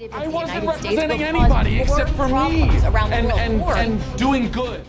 I wasn't representing anybody except for me and doing good.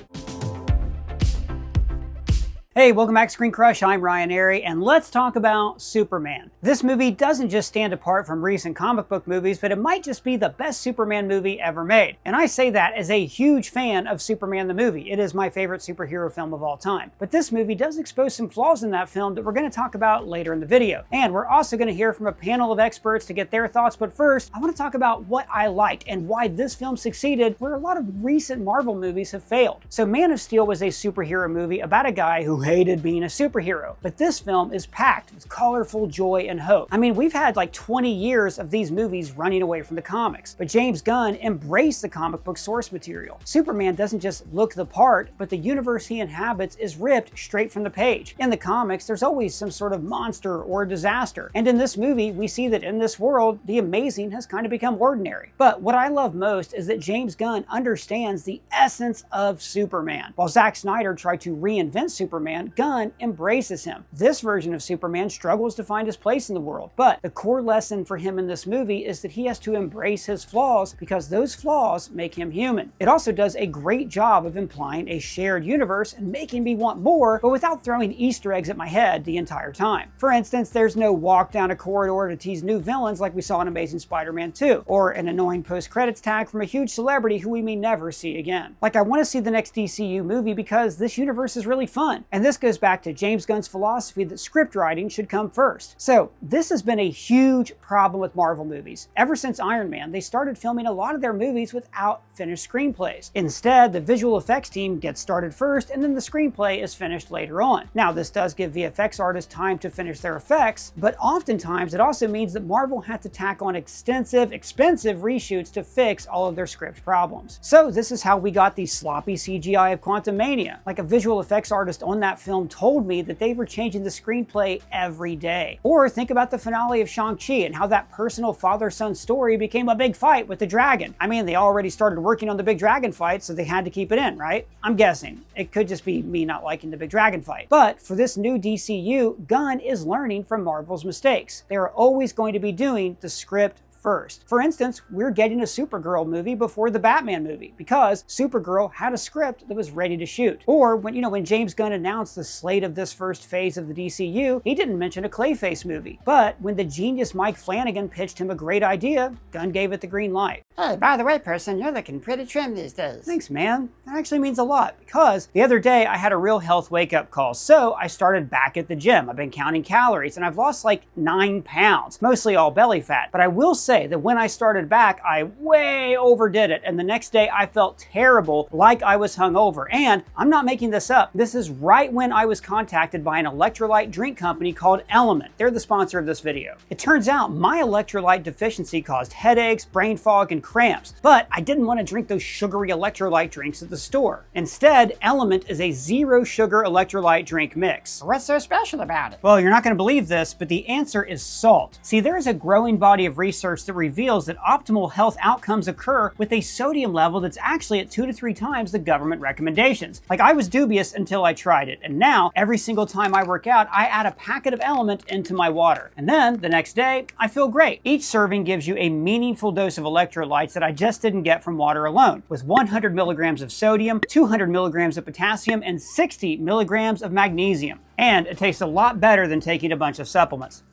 Hey, welcome back to ScreenCrush. I'm Ryan Airy, and let's talk about Superman. This movie doesn't just stand apart from recent comic book movies, but it might just be the best Superman movie ever made. And I say that as a huge fan of Superman the movie. It is my favorite superhero film of all time. But this movie does expose some flaws in that film that we're going to talk about later in the video. And we're also going to hear from a panel of experts to get their thoughts. But first, I want to talk about what I liked and why this film succeeded where a lot of recent Marvel movies have failed. So Man of Steel was a superhero movie about a guy who hated being a superhero. But this film is packed with colorful joy and hope. I mean, we've had like 20 years of these movies running away from the comics, but James Gunn embraced the comic book source material. Superman doesn't just look the part, but the universe he inhabits is ripped straight from the page. In the comics, there's always some sort of monster or disaster. And in this movie, we see that in this world, the amazing has kind of become ordinary. But what I love most is that James Gunn understands the essence of Superman. While Zack Snyder tried to reinvent Superman, Gunn embraces him. This version of Superman struggles to find his place in the world, but the core lesson for him in this movie is that he has to embrace his flaws because those flaws make him human. It also does a great job of implying a shared universe and making me want more, but without throwing Easter eggs at my head the entire time. For instance, there's no walk down a corridor to tease new villains like we saw in Amazing Spider-Man 2, or an annoying post-credits tag from a huge celebrity who we may never see again. Like, I want to see the next DCU movie because this universe is really fun, and this goes back to James Gunn's philosophy that script writing should come first. So this has been a huge problem with Marvel movies. Ever since Iron Man, they started filming a lot of their movies without finished screenplays. Instead, the visual effects team gets started first and then the screenplay is finished later on. Now, this does give VFX artists time to finish their effects, but oftentimes it also means that Marvel had to tack on extensive, expensive reshoots to fix all of their script problems. So this is how we got the sloppy CGI of Quantumania. Like, a visual effects artist on that film told me that they were changing the screenplay every day. Or think about the finale of Shang-Chi and how that personal father-son story became a big fight with the dragon. I mean, they already started working on the big dragon fight, so they had to keep it in, right? I'm guessing. It could just be me not liking the big dragon fight. But for this new DCU, Gunn is learning from Marvel's mistakes. They are always going to be doing the script first. For instance, we're getting a Supergirl movie before the Batman movie because Supergirl had a script that was ready to shoot. Or when James Gunn announced the slate of this first phase of the DCU, he didn't mention a Clayface movie. But when the genius Mike Flanagan pitched him a great idea, Gunn gave it the green light. Hey, by the way, person, you're looking pretty trim these days. Thanks, man. That actually means a lot because the other day I had a real health wake-up call, so I started back at the gym. I've been counting calories and I've lost like 9 pounds, mostly all belly fat. But I will say that when I started back, I way overdid it, and the next day I felt terrible, like I was hungover. And I'm not making this up. This is right when I was contacted by an electrolyte drink company called Element. They're the sponsor of this video. It turns out my electrolyte deficiency caused headaches, brain fog, and cramps, but I didn't want to drink those sugary electrolyte drinks at the store. Instead, Element is a zero sugar electrolyte drink mix. What's so special about it? Well, you're not going to believe this, but the answer is salt. See, there is a growing body of research that reveals that optimal health outcomes occur with a sodium level that's actually at 2 to 3 times the government recommendations. Like, I was dubious until I tried it, and now every single time I work out, I add a packet of Element into my water. And then the next day, I feel great. Each serving gives you a meaningful dose of electrolytes that I just didn't get from water alone, with 100 milligrams of sodium, 200 milligrams of potassium, and 60 milligrams of magnesium. And it tastes a lot better than taking a bunch of supplements.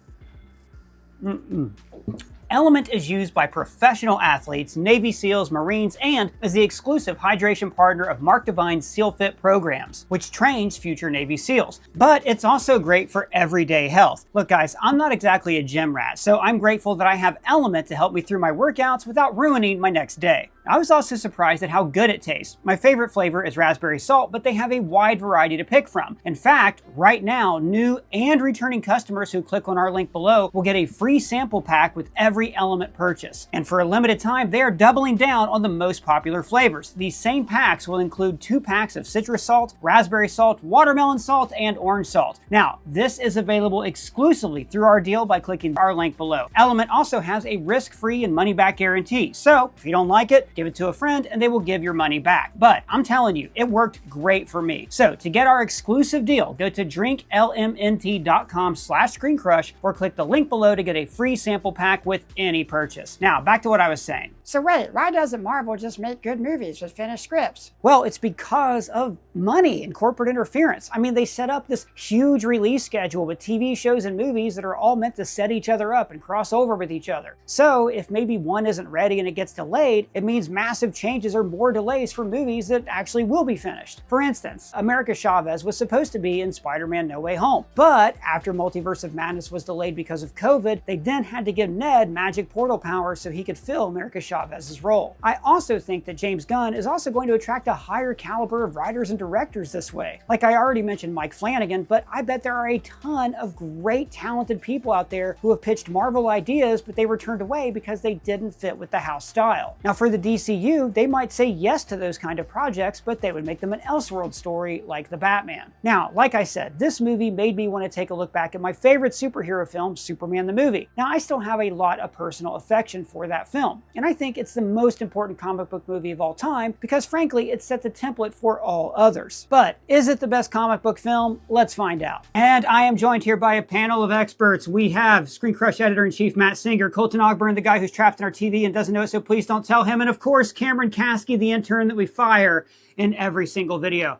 Element is used by professional athletes, Navy SEALs, Marines, and is the exclusive hydration partner of Mark Divine's SEAL Fit programs, which trains future Navy SEALs. But it's also great for everyday health. Look, guys, I'm not exactly a gym rat, so I'm grateful that I have Element to help me through my workouts without ruining my next day. I was also surprised at how good it tastes. My favorite flavor is raspberry salt, but they have a wide variety to pick from. In fact, right now, new and returning customers who click on our link below will get a free sample pack with every Element purchase. And for a limited time, they are doubling down on the most popular flavors. These same packs will include 2 packs of citrus salt, raspberry salt, watermelon salt, and orange salt. Now, this is available exclusively through our deal by clicking our link below. Element also has a risk-free and money-back guarantee. So, if you don't like it, give it to a friend and they will give your money back. But I'm telling you, it worked great for me. So to get our exclusive deal, go to drinklmnt.com/ScreenCrush or click the link below to get a free sample pack with any purchase. Now, back to what I was saying. So wait, why doesn't Marvel just make good movies with finished scripts? Well, it's because of money and corporate interference. I mean, they set up this huge release schedule with TV shows and movies that are all meant to set each other up and cross over with each other. So if maybe one isn't ready and it gets delayed, it means massive changes or more delays for movies that actually will be finished. For instance, America Chavez was supposed to be in Spider-Man No Way Home, but after Multiverse of Madness was delayed because of COVID, they then had to give Ned magic portal powers so he could fill America Chavez's role. I also think that James Gunn is also going to attract a higher caliber of writers and directors this way. Like I already mentioned Mike Flanagan, but I bet there are a ton of great talented people out there who have pitched Marvel ideas, but they were turned away because they didn't fit with the house style. Now for the DCU, they might say yes to those kind of projects, but they would make them an Elseworld story like the Batman. Now, like I said, this movie made me want to take a look back at my favorite superhero film, Superman the movie. Now, I still have a lot of personal affection for that film, and I think it's the most important comic book movie of all time because frankly, it set the template for all others. But is it the best comic book film? Let's find out. And I am joined here by a panel of experts. We have ScreenCrush Editor-in-Chief Matt Singer, Colton Ogburn, the guy who's trapped in our TV and doesn't know it, so please don't tell him, and of course, Cameron Caskey, the intern that we fire in every single video.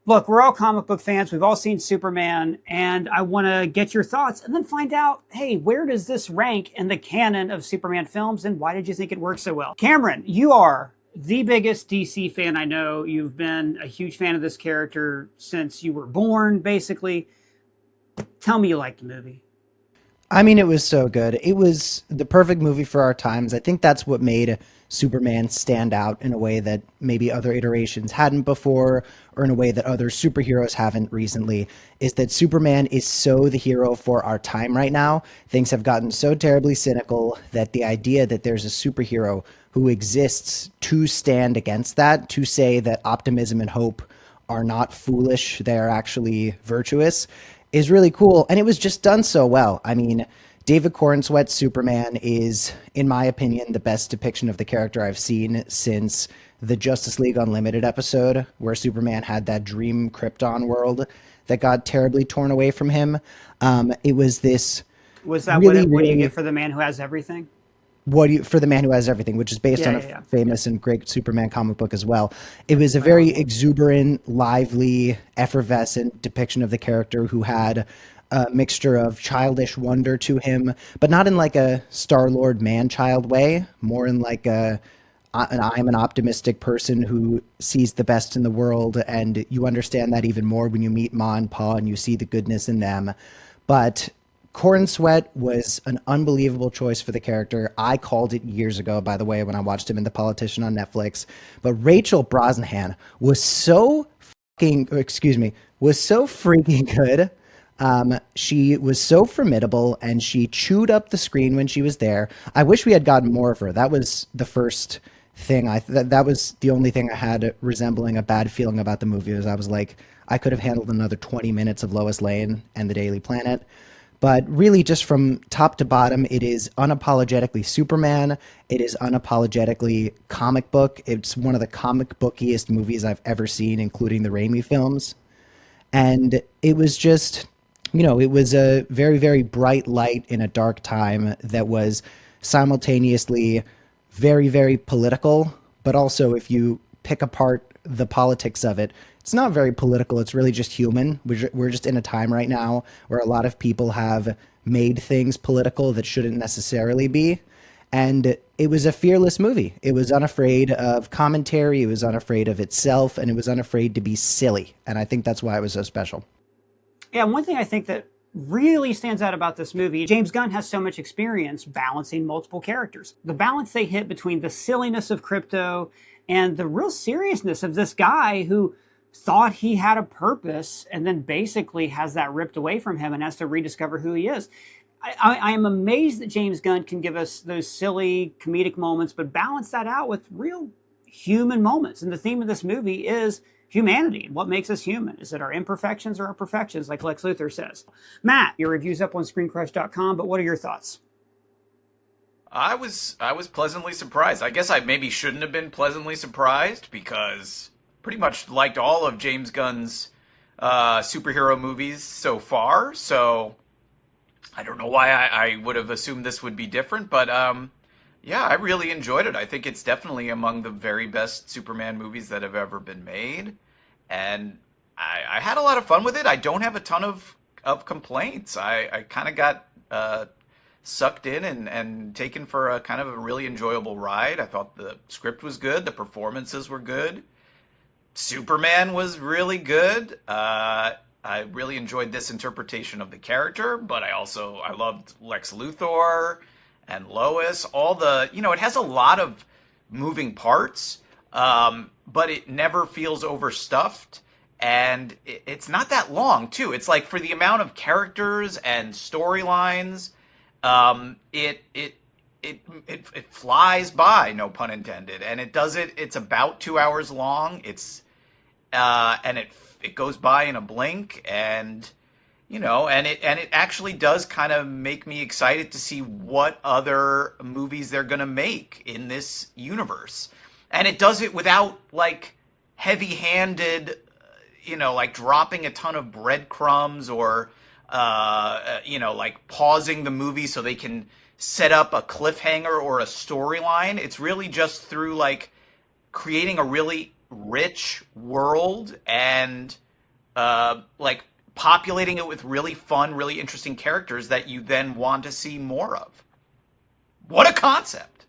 Look, we're all comic book fans. We've all seen Superman, and I want to get your thoughts and then find out, hey, where does this rank in the canon of Superman films, and why did you think it worked so well? Cameron, you are the biggest DC fan I know. You've been a huge fan of this character since you were born, basically. Tell me you liked the movie. I mean, it was so good. It was the perfect movie for our times. I think that's what made Superman stand out in a way that maybe other iterations hadn't before, or in a way that other superheroes haven't recently, is that Superman is so the hero for our time right now. Things have gotten so terribly cynical that the idea that there's a superhero who exists to stand against that, to say that optimism and hope are not foolish, they're actually virtuous, is really cool. And it was just done so well. I mean, David Corenswet's Superman is, in my opinion, the best depiction of the character I've seen since the Justice League Unlimited episode, where Superman had that dream Krypton world that got terribly torn away from him. It was this... Was that really, what do you get for the man who has everything? For the Man Who Has Everything, which is based on a famous and great Superman comic book as well. It was a very exuberant, lively, effervescent depiction of the character who had a mixture of childish wonder to him, but not in like a Star-Lord man-child way, more in like I'm an optimistic person who sees the best in the world, and you understand that even more when you meet Ma and Pa and you see the goodness in them. But Corenswet was an unbelievable choice for the character. I called it years ago, by the way, when I watched him in The Politician on Netflix. But Rachel Brosnahan was so freaking good. She was so formidable, and she chewed up the screen when she was there. I wish we had gotten more of her. That was the first thing. That was the only thing I had resembling a bad feeling about the movie. Was I was like, I could have handled another 20 minutes of Lois Lane and the Daily Planet. But really, just from top to bottom, it is unapologetically Superman. It is unapologetically comic book. It's one of the comic bookiest movies I've ever seen, including the Raimi films. And it was just, it was a very, very bright light in a dark time that was simultaneously very, very political. But also, if you pick apart the politics of it, it's not very political. It's really just human. We're just in a time right now where a lot of people have made things political that shouldn't necessarily be. And it was a fearless movie. It was unafraid of commentary. It was unafraid of itself, and it was unafraid to be silly. And I think that's why it was so special. Yeah, one thing I think that really stands out about this movie, James Gunn has so much experience balancing multiple characters. The balance they hit between the silliness of Krypto and the real seriousness of this guy who thought he had a purpose and then basically has that ripped away from him and has to rediscover who he is. I am amazed that James Gunn can give us those silly comedic moments, but balance that out with real human moments. And the theme of this movie is humanity. What makes us human? Is it our imperfections or our perfections, like Lex Luthor says? Matt, your review's up on ScreenCrush.com, but what are your thoughts? I was pleasantly surprised. I guess I maybe shouldn't have been pleasantly surprised because pretty much liked all of James Gunn's superhero movies so far. So I don't know why I would have assumed this would be different, but yeah, I really enjoyed it. I think it's definitely among the very best Superman movies that have ever been made, and I had a lot of fun with it. I don't have a ton of complaints. I kind of got sucked in and taken for a kind of a really enjoyable ride. I thought the script was good, the performances were good, Superman was really good. I really enjoyed this interpretation of the character, but I loved Lex Luthor and Lois. All the, it has a lot of moving parts, but it never feels overstuffed, and it's not that long too. It's like for the amount of characters and storylines, it flies by, no pun intended, and it does it. It's about 2 hours long. And it goes by in a blink, and it actually does kind of make me excited to see what other movies they're going to make in this universe. And it does it without like heavy-handed, like dropping a ton of breadcrumbs or like pausing the movie so they can set up a cliffhanger or a storyline. It's really just through like creating a really rich world and like populating it with really fun, really interesting characters that you then want to see more of. What a concept.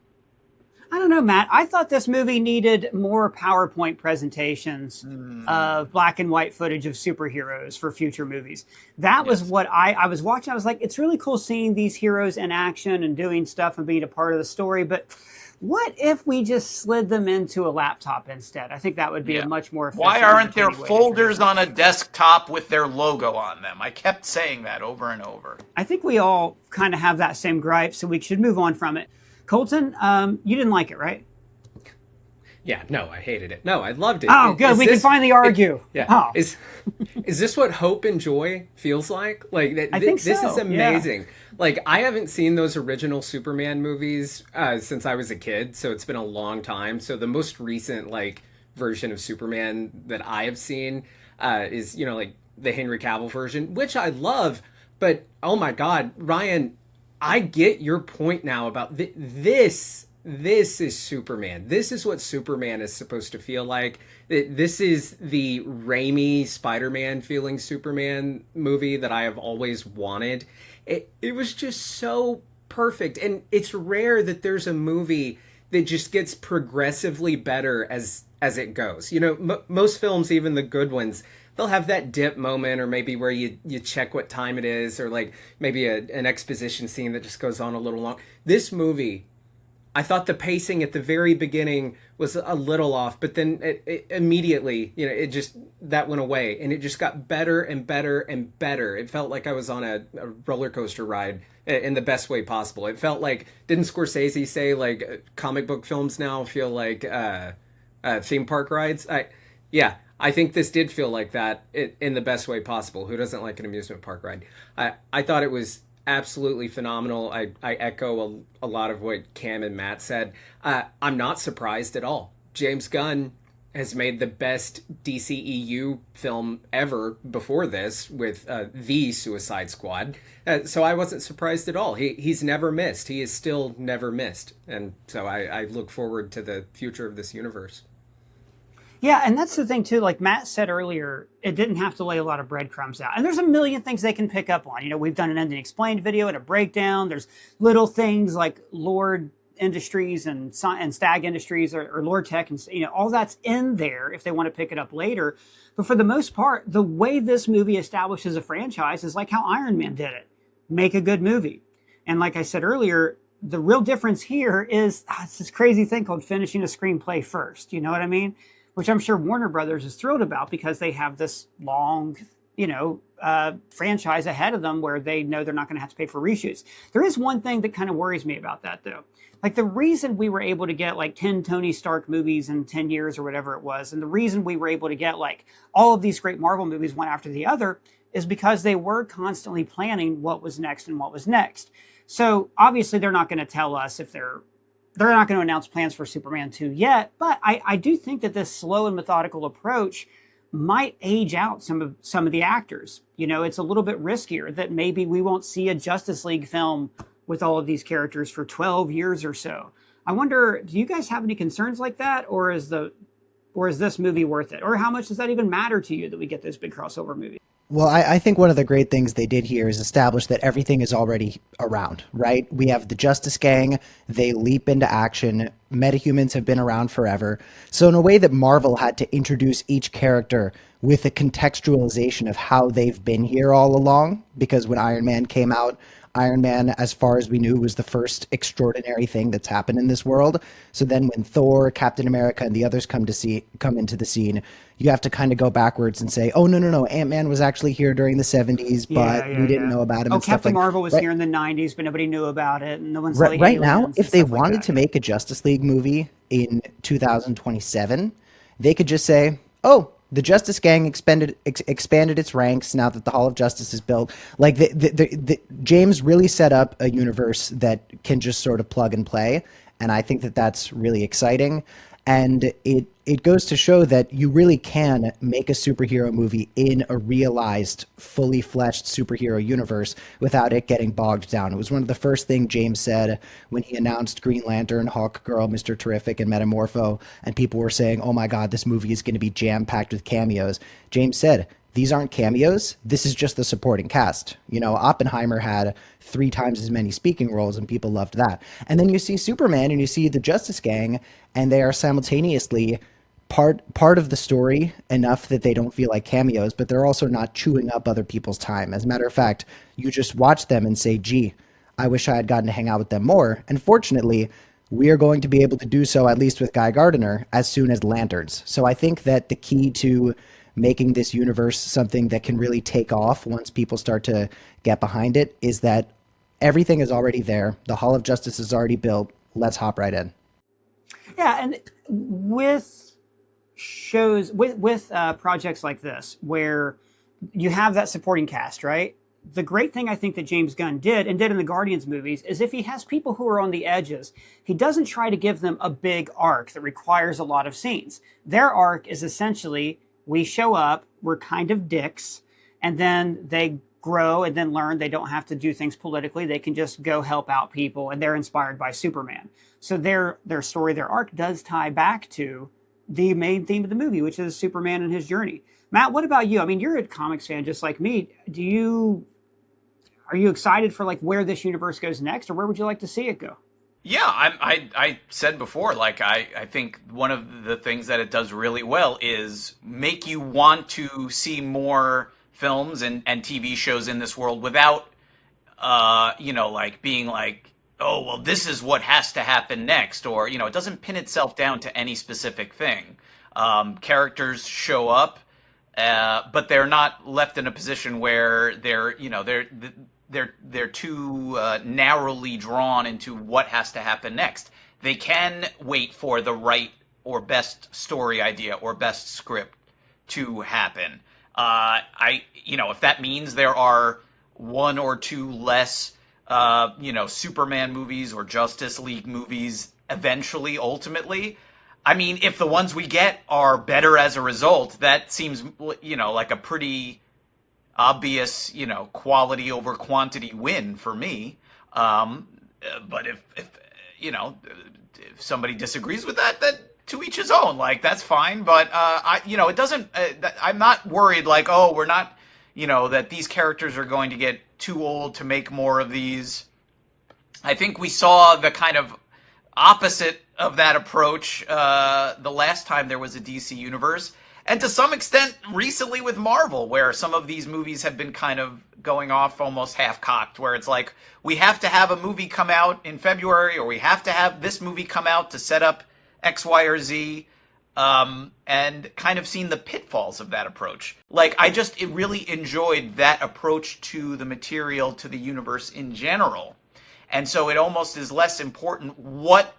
I don't know, Matt. I thought this movie needed more PowerPoint presentations of black and white footage of superheroes for future movies. That was what I was watching. I was like, it's really cool seeing these heroes in action and doing stuff and being a part of the story, but what if we just slid them into a laptop instead? I think that would be a much more efficient. Why aren't there folders on a desktop with their logo on them? I kept saying that over and over. I think we all kind of have that same gripe, so we should move on from it. Colton, you didn't like it, right? Yeah, no, I hated it. No, I loved it. Oh, good. We can finally argue. Yeah. Is this what hope and joy feels like? Like I think so. This is amazing. Yeah. Like, I haven't seen those original Superman movies since I was a kid, so it's been a long time. So the most recent like version of Superman that I have seen is like the Henry Cavill version, which I love. But oh my God, Ryan, I get your point now about this. This is Superman. This is what Superman is supposed to feel like. This is the Raimi Spider-Man feeling Superman movie that I have always wanted. It was just so perfect. And it's rare that there's a movie that just gets progressively better as it goes. Most films, even the good ones, they'll have that dip moment, or maybe where you check what time it is, or like maybe an exposition scene that just goes on a little long. This movie, I thought the pacing at the very beginning was a little off, but then it immediately, it just, that went away, and it just got better and better and better. It felt like I was on a roller coaster ride in the best way possible. It felt like, didn't Scorsese say like comic book films now feel like theme park rides? I think this did feel like that in the best way possible. Who doesn't like an amusement park ride? I thought it was absolutely phenomenal. I echo a lot of what Cam and Matt said. I'm not surprised at all. James Gunn has made the best DCEU film ever before this with The Suicide Squad. So I wasn't surprised at all. He's never missed. He is still never missed. And so I look forward to the future of this universe. Yeah, and that's the thing too, like Matt said earlier, it didn't have to lay a lot of breadcrumbs out. And there's a million things they can pick up on. We've done an Ending Explained video and a breakdown. There's little things like Lord Industries and Stag Industries or Lord Tech, and all that's in there if they want to pick it up later. But for the most part, the way this movie establishes a franchise is like how Iron Man did it. Make a good movie. And like I said earlier, the real difference here is it's this crazy thing called finishing a screenplay first. You know what I mean? Which I'm sure Warner Brothers is thrilled about because they have this long, franchise ahead of them where they know they're not going to have to pay for reshoots. There is one thing that kind of worries me about that, though. Like, the reason we were able to get like 10 Tony Stark movies in 10 years or whatever it was, and the reason we were able to get like all of these great Marvel movies one after the other, is because they were constantly planning what was next and what was next. So obviously they're not going to tell us if they're not going to announce plans for Superman 2 yet, but I do think that this slow and methodical approach might age out some of the actors. You know, it's a little bit riskier that maybe we won't see a Justice League film with all of these characters for 12 years or so. I wonder, do you guys have any concerns like that, or is this movie worth it? Or how much does that even matter to you that we get those big crossover movies? Well, I think one of the great things they did here is establish that everything is already around, right? We have the Justice Gang. They leap into action. Metahumans have been around forever. So in a way that Marvel had to introduce each character with a contextualization of how they've been here all along, because when Iron Man came out, Iron Man, as far as we knew, was the first extraordinary thing that's happened in this world. So then when Thor, Captain America, and the others come into the scene, you have to kind of go backwards and say, oh, no, Ant-Man was actually here during the 70s, but we didn't know about him. Oh, Captain Marvel was here in the 90s, but nobody knew about it. And no one saw the right now, if they wanted like to make a Justice League movie in 2027, they could just say, oh, the Justice Gang expanded its ranks now that the Hall of Justice is built. Like James really set up a universe that can just sort of plug and play, and I think that that's really exciting. And it goes to show that you really can make a superhero movie in a realized, fully fleshed superhero universe without it getting bogged down. It was one of the first things James said when he announced Green Lantern, Hawkgirl, Mr. Terrific, and Metamorpho, and people were saying, oh my God, this movie is going to be jam-packed with cameos. James said, these aren't cameos. This is just the supporting cast. You know, Oppenheimer had 3 times as many speaking roles, and people loved that. And then you see Superman and you see the Justice Gang, and they are simultaneously part of the story enough that they don't feel like cameos, but they're also not chewing up other people's time. As a matter of fact, you just watch them and say, gee, I wish I had gotten to hang out with them more. And fortunately, we are going to be able to do so, at least with Guy Gardner, as soon as Lanterns. So I think that the key to making this universe something that can really take off once people start to get behind it is that everything is already there. The Hall of Justice is already built. Let's hop right in. Yeah, and with shows, with projects like this, where you have that supporting cast, right? The great thing I think that James Gunn did in the Guardians movies is if he has people who are on the edges, he doesn't try to give them a big arc that requires a lot of scenes. Their arc is essentially, we show up, we're kind of dicks, and then they grow and then learn they don't have to do things politically. They can just go help out people, and they're inspired by Superman. So their story, their arc does tie back to the main theme of the movie, which is Superman and his journey. Matt, what about you? I mean, you're a comics fan just like me. Are you excited for like where this universe goes next, or where would you like to see it go? Yeah, I said before, like, I think one of the things that it does really well is make you want to see more films and TV shows in this world without, like being like, oh, well, this is what has to happen next. Or, it doesn't pin itself down to any specific thing. Characters show up, but they're not left in a position where they're too narrowly drawn into what has to happen next. They can wait for the right or best story idea or best script to happen. If that means there are 1 or 2 less, Superman movies or Justice League movies eventually, ultimately, I mean, if the ones we get are better as a result, that seems, like a pretty obvious, quality over quantity win for me. But if somebody disagrees with that, then to each his own. Like, that's fine. But it doesn't. I'm not worried. Like, oh, we're not. That these characters are going to get too old to make more of these. I think we saw the kind of opposite of that approach the last time there was a DC universe. And to some extent, recently with Marvel, where some of these movies have been kind of going off almost half-cocked, where it's like, we have to have a movie come out in February, or we have to have this movie come out to set up X, Y, or Z, and kind of seen the pitfalls of that approach. Like, it really enjoyed that approach to the material, to the universe in general. And so it almost is less important what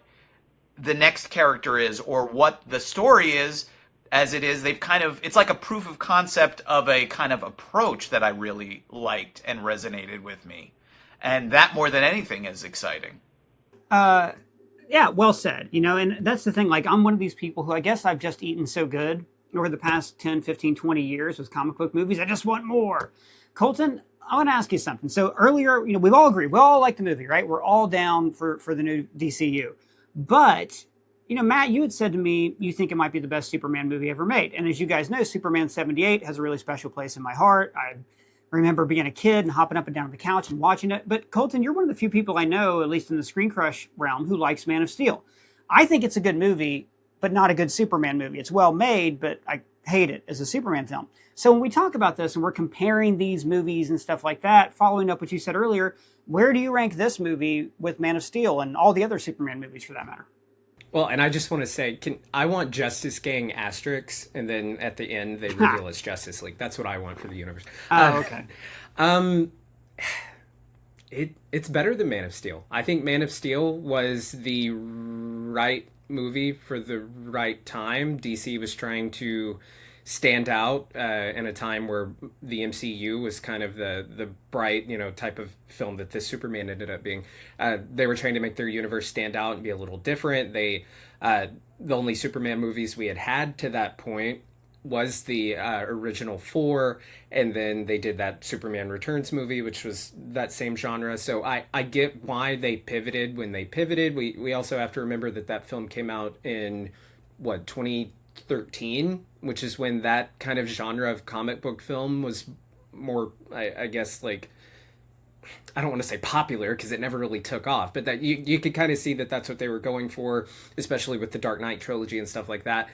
the next character is or what the story is, as it is, it's like a proof of concept of a kind of approach that I really liked and resonated with me. And that, more than anything, is exciting. Yeah, well said. And that's the thing. Like, I'm one of these people who, I guess I've just eaten so good over the past 10, 15, 20 years with comic book movies. I just want more. Colton, I want to ask you something. So earlier, we've all agreed. We all like the movie, right? We're all down for the new DCU. But, Matt, you had said to me you think it might be the best Superman movie ever made. And as you guys know, Superman 78 has a really special place in my heart. I remember being a kid and hopping up and down on the couch and watching it. But Colton, you're one of the few people I know, at least in the ScreenCrush realm, who likes Man of Steel. I think it's a good movie, but not a good Superman movie. It's well made, but I hate it as a Superman film. So when we talk about this and we're comparing these movies and stuff like that, following up what you said earlier, where do you rank this movie with Man of Steel and all the other Superman movies for that matter? Well, and I just want to say, I want Justice Gang asterisks, and then at the end they reveal it's Justice League. That's what I want for the universe. Okay. It's better than Man of Steel. I think Man of Steel was the right movie for the right time. DC was trying to stand out in a time where the MCU was kind of the bright, type of film that this Superman ended up being. They were trying to make their universe stand out and be a little different. The only Superman movies we had to that point was the original 4, and then they did that Superman Returns movie, which was that same genre. So I get why they pivoted when they pivoted. We also have to remember that film came out in 2013, which is when that kind of genre of comic book film was more, I guess, like, I don't want to say popular because it never really took off, but that you could kind of see that that's what they were going for, especially with the Dark Knight trilogy and stuff like that.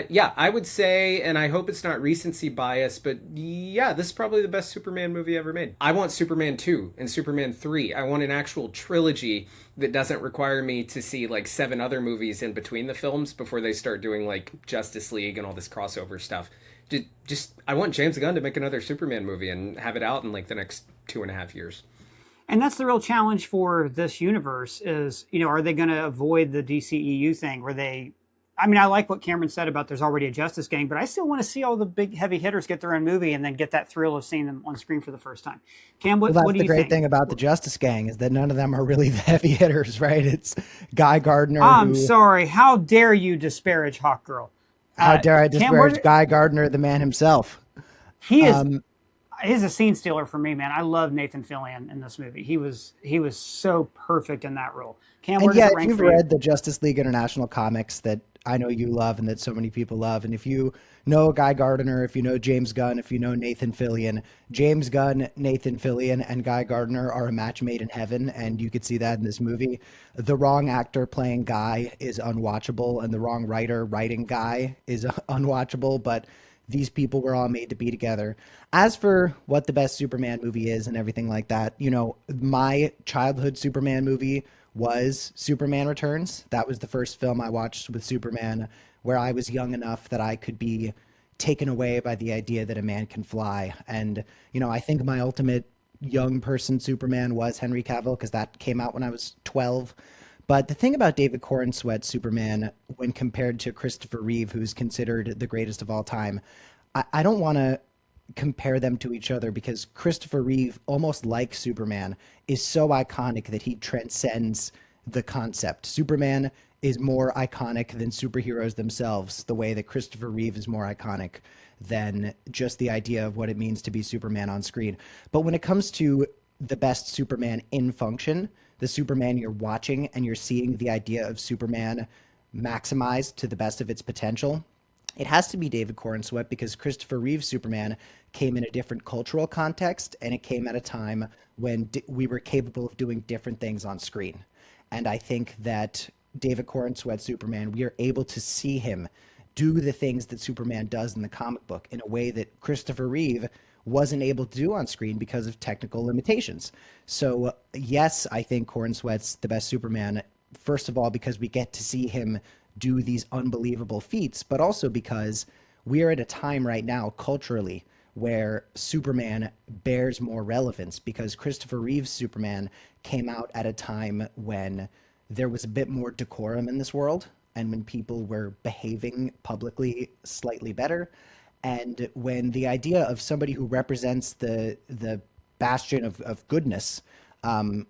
Yeah, I would say, and I hope it's not recency bias, but yeah, this is probably the best Superman movie ever made. I want Superman 2 and Superman 3. I want an actual trilogy that doesn't require me to see like 7 other movies in between the films before they start doing like Justice League and all this crossover stuff. I want James Gunn to make another Superman movie and have it out in like the next 2.5 years. And that's the real challenge for this universe is, are they going to avoid the DCEU thing where I like what Cameron said about there's already a Justice Gang, but I still want to see all the big heavy hitters get their own movie and then get that thrill of seeing them on screen for the first time. Cam, what do you think? That's the great thing about the Justice Gang is that none of them are really the heavy hitters, right? It's Guy Gardner. I'm sorry. How dare you disparage Hawkgirl? How dare I disparage Guy Gardner, the man himself? He is... He's a scene stealer for me, man. I love Nathan Fillion in this movie. He was so perfect in that role. Cam, where does it rank if you've for you? read the Justice League International comics that I know you love and that so many people love, and if you know Guy Gardner, if you know James Gunn, if you know Nathan Fillion, James Gunn, Nathan Fillion, and Guy Gardner are a match made in heaven, and you could see that in this movie. The wrong actor playing Guy is unwatchable, and the wrong writer writing Guy is unwatchable, but these people were all made to be together. As for what the best Superman movie is and everything like that, my childhood Superman movie was Superman Returns. That was the first film I watched with Superman where I was young enough that I could be taken away by the idea that a man can fly. And, I think my ultimate young person Superman was Henry Cavill because that came out when I was 12. But the thing about David Corenswet's Superman, when compared to Christopher Reeve, who's considered the greatest of all time, I don't want to compare them to each other because Christopher Reeve, almost like Superman, is so iconic that he transcends the concept. Superman is more iconic than superheroes themselves, the way that Christopher Reeve is more iconic than just the idea of what it means to be Superman on screen. But when it comes to the best Superman in function, the Superman you're watching and you're seeing the idea of Superman maximized to the best of its potential, it has to be David Corenswet because Christopher Reeve's Superman came in a different cultural context and it came at a time when we were capable of doing different things on screen. And I think that David Corenswet's Superman, we are able to see him do the things that Superman does in the comic book in a way that Christopher Reeve wasn't able to do on screen because of technical limitations. So yes, I think Corenswet's the best Superman, first of all, because we get to see him do these unbelievable feats, but also because we are at a time right now culturally where Superman bears more relevance because Christopher Reeve's Superman came out at a time when there was a bit more decorum in this world and when people were behaving publicly slightly better. And when the idea of somebody who represents the bastion of goodness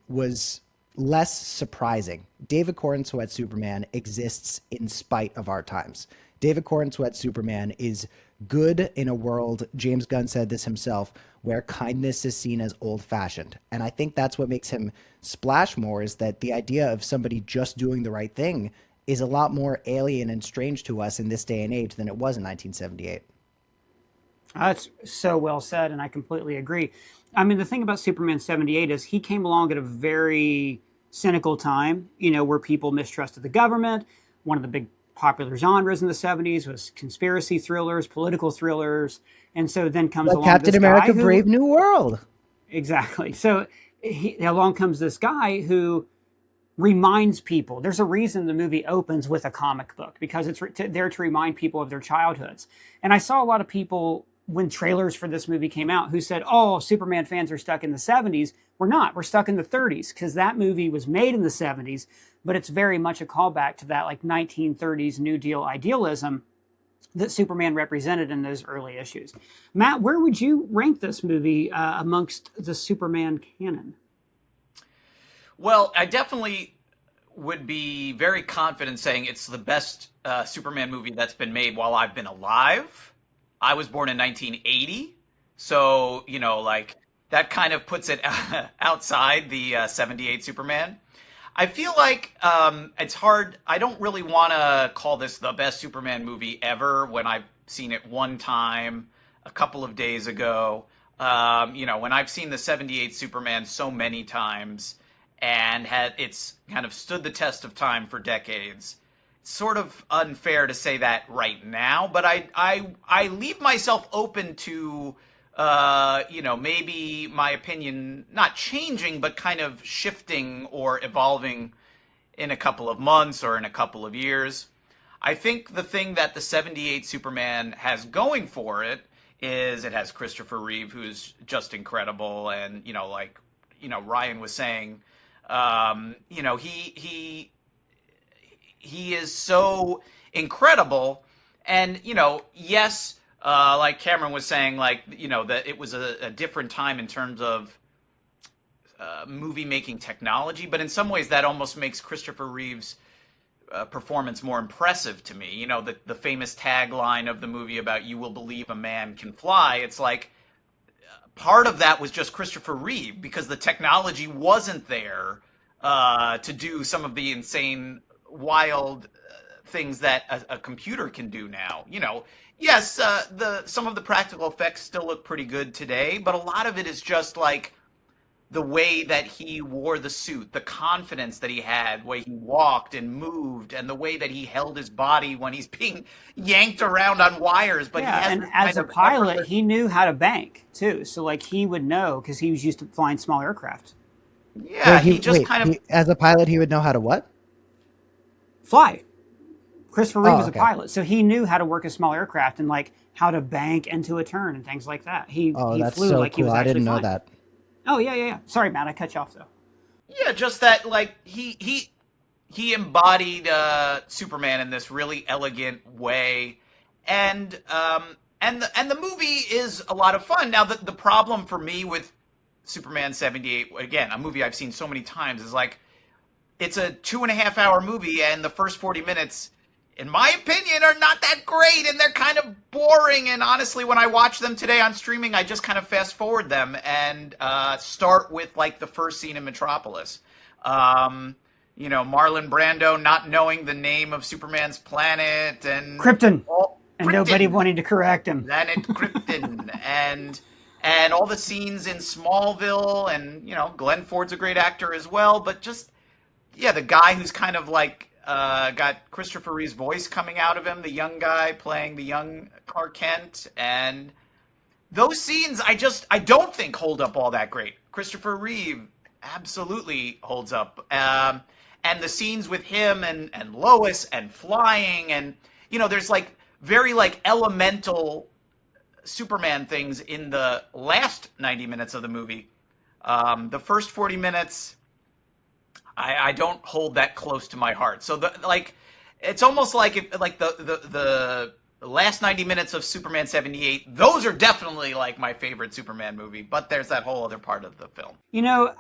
was less surprising. David Corenswet's Superman exists in spite of our times. David Corenswet's Superman is good in a world, James Gunn said this himself, where kindness is seen as old-fashioned. And I think that's what makes him splash more, is that the idea of somebody just doing the right thing is a lot more alien and strange to us in this day and age than it was in 1978. That's so well said, and I completely agree. I mean, the thing about Superman 78 is he came along at a very cynical time, where people mistrusted the government. One of the big popular genres in the 70s was conspiracy thrillers, political thrillers. And so then comes along Captain this America, guy Brave New World. Exactly. So along comes this guy who reminds people. There's a reason the movie opens with a comic book, because it's there to remind people of their childhoods. And I saw a lot of people, when trailers for this movie came out, who said, oh, Superman fans are stuck in the 70s. We're not. We're stuck in the 30s, because that movie was made in the 70s, but it's very much a callback to that 1930s New Deal idealism that Superman represented in those early issues. Matt, where would you rank this movie amongst the Superman canon? Well, I definitely would be very confident saying it's the best Superman movie that's been made while I've been alive. I was born in 1980, so, that kind of puts it outside the 78 Superman. I feel like it's hard. I don't really want to call this the best Superman movie ever when I've seen it one time a couple of days ago. When I've seen the 78 Superman so many times and it's kind of stood the test of time for decades, it's sort of unfair to say that right now. But I leave myself open to maybe my opinion not changing, but kind of shifting or evolving in a couple of months or in a couple of years. I think the thing that the 78 Superman has going for it is it has Christopher Reeve, who's just incredible. And, Ryan was saying, he is so incredible. And, yes, like Cameron was saying, that it was a different time in terms of movie making technology, but in some ways that almost makes Christopher Reeve's performance more impressive to me. The famous tagline of the movie about "You will believe a man can fly." It's like part of that was just Christopher Reeve, because the technology wasn't there to do some of the insane, wild things that a computer can do now. Yes, some of the practical effects still look pretty good today, but a lot of it is just the way that he wore the suit, the confidence that he had, the way he walked and moved, and the way that he held his body when he's being yanked around on wires. But and as a pilot, he knew how to bank too. So he would know, because he was used to flying small aircraft. Yeah, as a pilot, he would know how to what? Fly. Christopher Reeve was a pilot, so he knew how to work a small aircraft and how to bank into a turn and things like that. He that's flew so like cool. he was I actually didn't know flying. that. Oh yeah. Sorry, Matt, I cut you off though. Yeah, just that he embodied Superman in this really elegant way, and the movie is a lot of fun. Now the problem for me with Superman 78, again, a movie I've seen so many times, is it's a 2.5-hour movie, and the first 40 minutes, in my opinion, are not that great, and they're kind of boring. And honestly, when I watch them today on streaming, I just kind of fast forward them and start with the first scene in Metropolis. Marlon Brando not knowing the name of Superman's planet, and Krypton, and nobody wanting to correct him. Planet Krypton, and all the scenes in Smallville, and Glenn Ford's a great actor as well, but just the guy who's kind of got Christopher Reeve's voice coming out of him, the young guy playing the young Clark Kent, and those scenes I don't think hold up all that great. Christopher Reeve absolutely holds up, and the scenes with him and Lois and flying, and there's very elemental Superman things in the last 90 minutes of the movie. The first 40 minutes, I don't hold that close to my heart. So it's almost like if the last 90 minutes of Superman 78, those are definitely my favorite Superman movie, but there's that whole other part of the film.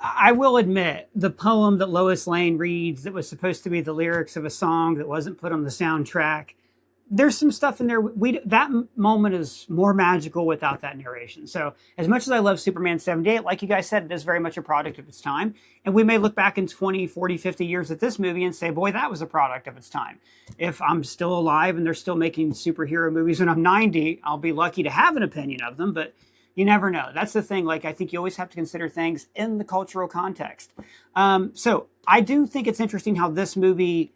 I will admit, the poem that Lois Lane reads that was supposed to be the lyrics of a song that wasn't put on the soundtrack, there's some stuff in there. That moment is more magical without that narration. So as much as I love Superman 78, like you guys said, it is very much a product of its time. And we may look back in 20, 40, 50 years at this movie and say, boy, that was a product of its time. If I'm still alive and they're still making superhero movies when I'm 90, I'll be lucky to have an opinion of them, but you never know. That's the thing. Like, I think you always have to consider things in the cultural context. So I do think it's interesting how this movie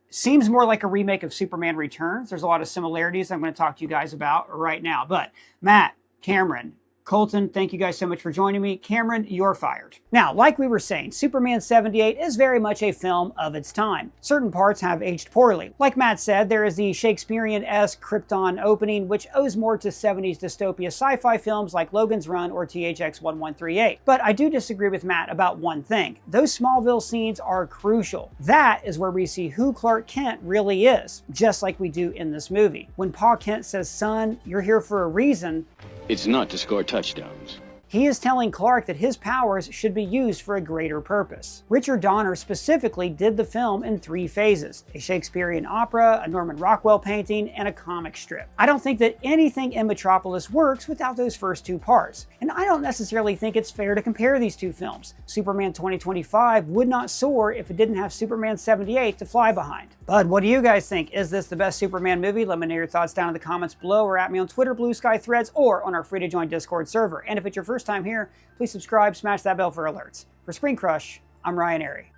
seems more like a remake of Superman Returns. There's a lot of similarities I'm going to talk to you guys about right now. But Matt, Cameron, Colton, thank you guys so much for joining me. Cameron, you're fired. Now, like we were saying, Superman 78 is very much a film of its time. Certain parts have aged poorly. Like Matt said, there is the Shakespearean-esque Krypton opening, which owes more to 70s dystopia sci-fi films like Logan's Run or THX 1138. But I do disagree with Matt about one thing. Those Smallville scenes are crucial. That is where we see who Clark Kent really is, just like we do in this movie. When Pa Kent says, "Son, you're here for a reason," it's not to score touchdowns. he is telling Clark that his powers should be used for a greater purpose. Richard Donner specifically did the film in 3 phases: a Shakespearean opera, a Norman Rockwell painting, and a comic strip. I don't think that anything in Metropolis works without those first 2 parts, and I don't necessarily think it's fair to compare these 2 films. Superman 2025 would not soar if it didn't have Superman 78 to fly behind. But what do you guys think? Is this the best Superman movie? Let me know your thoughts down in the comments below, or at me on Twitter, Blue Sky Threads, or on our free-to-join Discord server. And if it's your first time here, please subscribe, smash that bell for alerts. For ScreenCrush, I'm Ryan Airy.